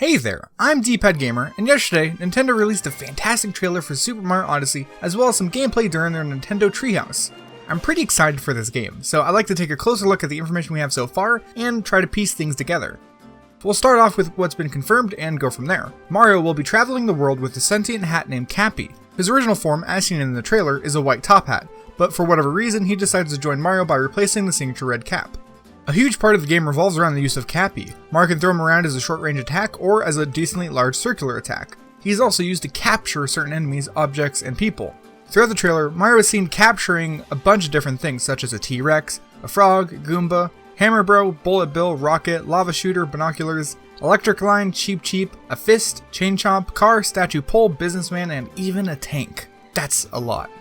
Hey there, I'm DPadGamer, and yesterday, Nintendo released a fantastic trailer for Super Mario Odyssey, as well as some gameplay during their Nintendo Treehouse. I'm pretty excited for this game, so I'd like to take a closer look at the information we have so far, and try to piece things together. We'll start off with what's been confirmed, and go from there. Mario will be traveling the world with a sentient hat named Cappy. His original form, as seen in the trailer, is a white top hat, but for whatever reason, he decides to join Mario by replacing the signature red cap. A huge part of the game revolves around the use of Cappy. Mario can throw him around as a short-range attack or as a decently large circular attack. He's also used to capture certain enemies, objects, and people. Throughout the trailer, Mario is seen capturing a bunch of different things such as a T-Rex, a frog, Goomba, Hammer Bro, Bullet Bill, Rocket, Lava Shooter, Binoculars, Electric Line, Cheep Cheep, a fist, Chain Chomp, car, statue pole, businessman, and even a tank. That's a lot.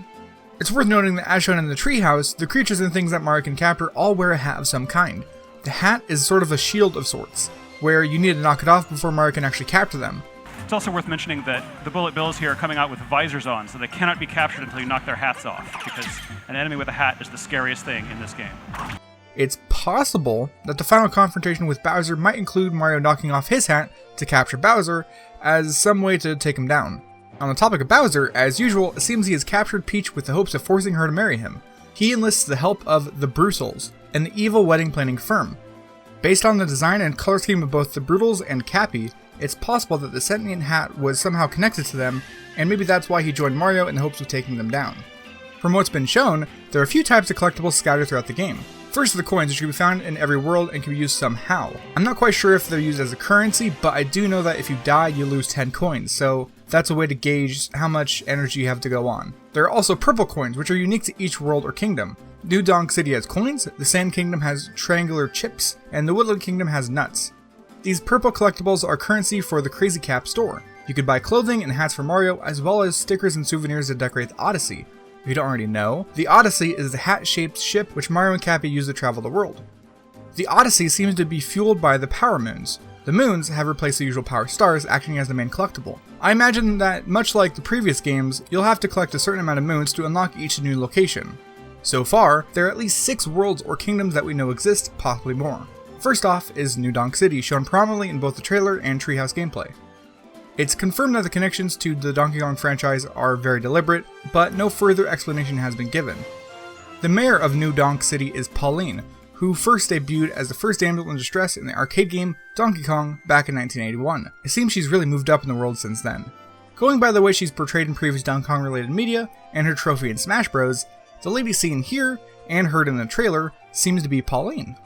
It's worth noting that as shown in the treehouse, the creatures and things that Mario can capture all wear a hat of some kind. The hat is sort of a shield of sorts, where you need to knock it off before Mario can actually capture them. It's also worth mentioning that the Bullet Bills here are coming out with visors on, so they cannot be captured until you knock their hats off, because an enemy with a hat is the scariest thing in this game. It's possible that the final confrontation with Bowser might include Mario knocking off his hat to capture Bowser as some way to take him down. On the topic of Bowser, as usual, it seems he has captured Peach with the hopes of forcing her to marry him. He enlists the help of the Brutals, an evil wedding planning firm. Based on the design and color scheme of both the Brutals and Cappy, it's possible that the sentient hat was somehow connected to them, and maybe that's why he joined Mario in the hopes of taking them down. From what's been shown, there are a few types of collectibles scattered throughout the game. First are the coins, which can be found in every world and can be used somehow. I'm not quite sure if they're used as a currency, but I do know that if you die, you lose 10 coins, so that's a way to gauge how much energy you have to go on. There are also purple coins, which are unique to each world or kingdom. New Donk City has coins, the Sand Kingdom has triangular chips, and the Woodland Kingdom has nuts. These purple collectibles are currency for the Crazy Cap store. You could buy clothing and hats for Mario, as well as stickers and souvenirs to decorate the Odyssey. If you don't already know, the Odyssey is the hat-shaped ship which Mario and Cappy use to travel the world. The Odyssey seems to be fueled by the Power Moons. The moons have replaced the usual power stars, acting as the main collectible. I imagine that, much like the previous games, you'll have to collect a certain amount of moons to unlock each new location. So far, there are at least 6 worlds or kingdoms that we know exist, possibly more. First off is New Donk City, shown prominently in both the trailer and Treehouse gameplay. It's confirmed that the connections to the Donkey Kong franchise are very deliberate, but no further explanation has been given. The mayor of New Donk City is Pauline, who first debuted as the first damsel in distress in the arcade game Donkey Kong back in 1981. It seems she's really moved up in the world since then. Going by the way she's portrayed in previous Donkey Kong related media and her trophy in Smash Bros, the lady seen here and heard in the trailer seems to be Pauline.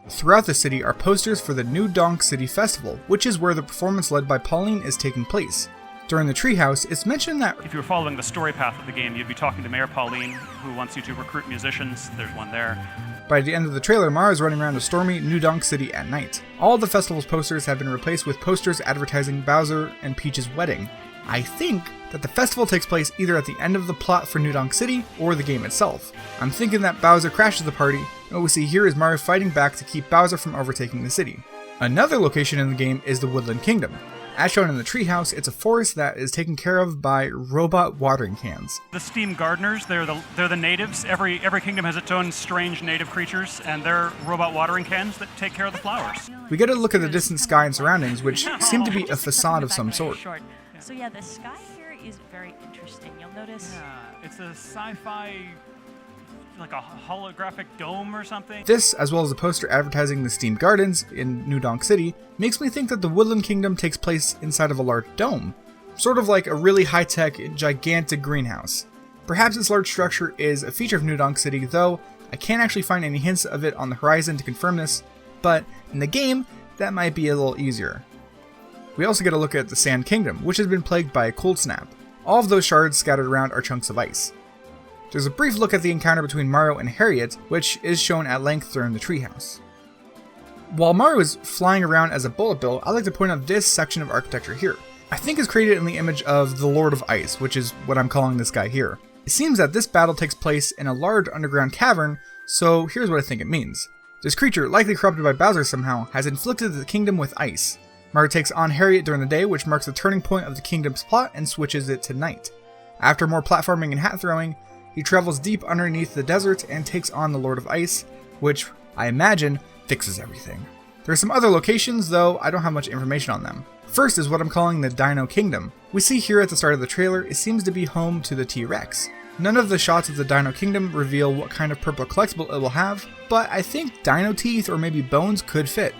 Throughout the city are posters for the New Donk City Festival, which is where the performance led by Pauline is taking place. During the treehouse, it's mentioned that if you were following the story path of the game, you'd be talking to Mayor Pauline, who wants you to recruit musicians. There's one there. By the end of the trailer, Mario's running around a stormy New Donk City at night. All the festival's posters have been replaced with posters advertising Bowser and Peach's wedding. I think that the festival takes place either at the end of the plot for New Donk City or the game itself. I'm thinking that Bowser crashes the party, and what we see here is Mario fighting back to keep Bowser from overtaking the city. Another location in the game is the Woodland Kingdom. As shown in the treehouse, it's a forest that is taken care of by robot watering cans. The steam gardeners, they're the natives. Every kingdom has its own strange native creatures, and they're robot watering cans that take care of the flowers. We get a look at the distant sky and surroundings, which seem to be a facade of some sort. So yeah, the sky here is very interesting. You'll notice. Yeah, it's a sci-fi, like a holographic dome or something. This, as well as a poster advertising the steamed gardens in New Donk City, makes me think that the Woodland Kingdom takes place inside of a large dome. Sort of like a really high-tech, gigantic greenhouse. Perhaps this large structure is a feature of New Donk City, though I can't actually find any hints of it on the horizon to confirm this, but in the game, that might be a little easier. We also get a look at the Sand Kingdom, which has been plagued by a cold snap. All of those shards scattered around are chunks of ice. There's a brief look at the encounter between Mario and Harriet, which is shown at length during the treehouse. While Mario is flying around as a Bullet Bill, I'd like to point out this section of architecture here. I think it's created in the image of the Lord of Ice, which is what I'm calling this guy here. It seems that this battle takes place in a large underground cavern, so here's what I think it means. This creature, likely corrupted by Bowser somehow, has inflicted the kingdom with ice. Mario takes on Harriet during the day, which marks the turning point of the kingdom's plot and switches it to night. After more platforming and hat throwing, he travels deep underneath the desert and takes on the Lord of Ice, which I imagine fixes everything. There are some other locations, though I don't have much information on them. First is what I'm calling the Dino Kingdom. We see here at the start of the trailer, it seems to be home to the T-Rex. None of the shots of the Dino Kingdom reveal what kind of purple collectible it will have, but I think dino teeth or maybe bones could fit.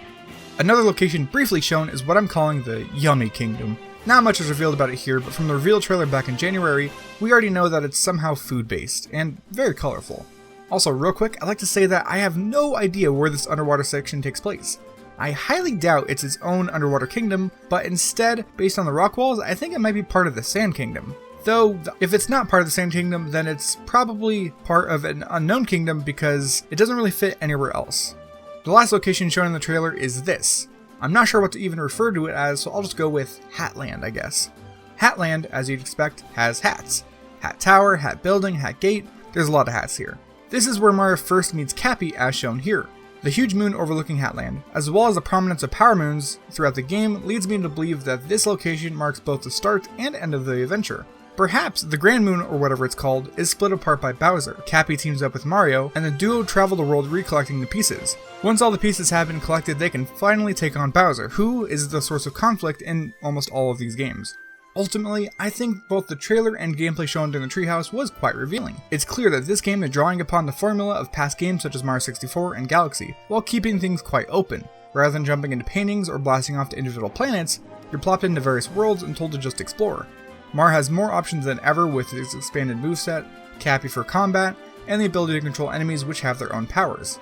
Another location briefly shown is what I'm calling the Yummy Kingdom. Not much is revealed about it here, but from the reveal trailer back in January, we already know that it's somehow food-based, and very colorful. Also, real quick, I'd like to say that I have no idea where this underwater section takes place. I highly doubt it's its own underwater kingdom, but instead, based on the rock walls, I think it might be part of the Sand Kingdom. Though, if it's not part of the Sand Kingdom, then it's probably part of an unknown kingdom because it doesn't really fit anywhere else. The last location shown in the trailer is this. I'm not sure what to even refer to it as, so I'll just go with Hatland, I guess. Hatland, as you'd expect, has hats. Hat Tower, Hat Building, Hat Gate, there's a lot of hats here. This is where Mario first meets Cappy as shown here. The huge moon overlooking Hatland, as well as the prominence of power moons throughout the game, leads me to believe that this location marks both the start and end of the adventure. Perhaps the Grand Moon, or whatever it's called, is split apart by Bowser. Cappy teams up with Mario, and the duo travel the world recollecting the pieces. Once all the pieces have been collected, they can finally take on Bowser, who is the source of conflict in almost all of these games. Ultimately, I think both the trailer and gameplay shown during the Treehouse was quite revealing. It's clear that this game is drawing upon the formula of past games such as Mario 64 and Galaxy, while keeping things quite open. Rather than jumping into paintings or blasting off to individual planets, you're plopped into various worlds and told to just explore. Mario has more options than ever with its expanded moveset, Cappy for combat, and the ability to control enemies which have their own powers.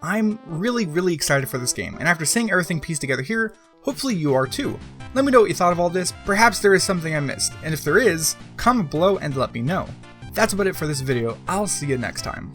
I'm really excited for this game, and after seeing everything pieced together here, hopefully you are too. Let me know what you thought of all this, perhaps there is something I missed, and if there is, comment below and let me know. That's about it for this video, I'll see you next time.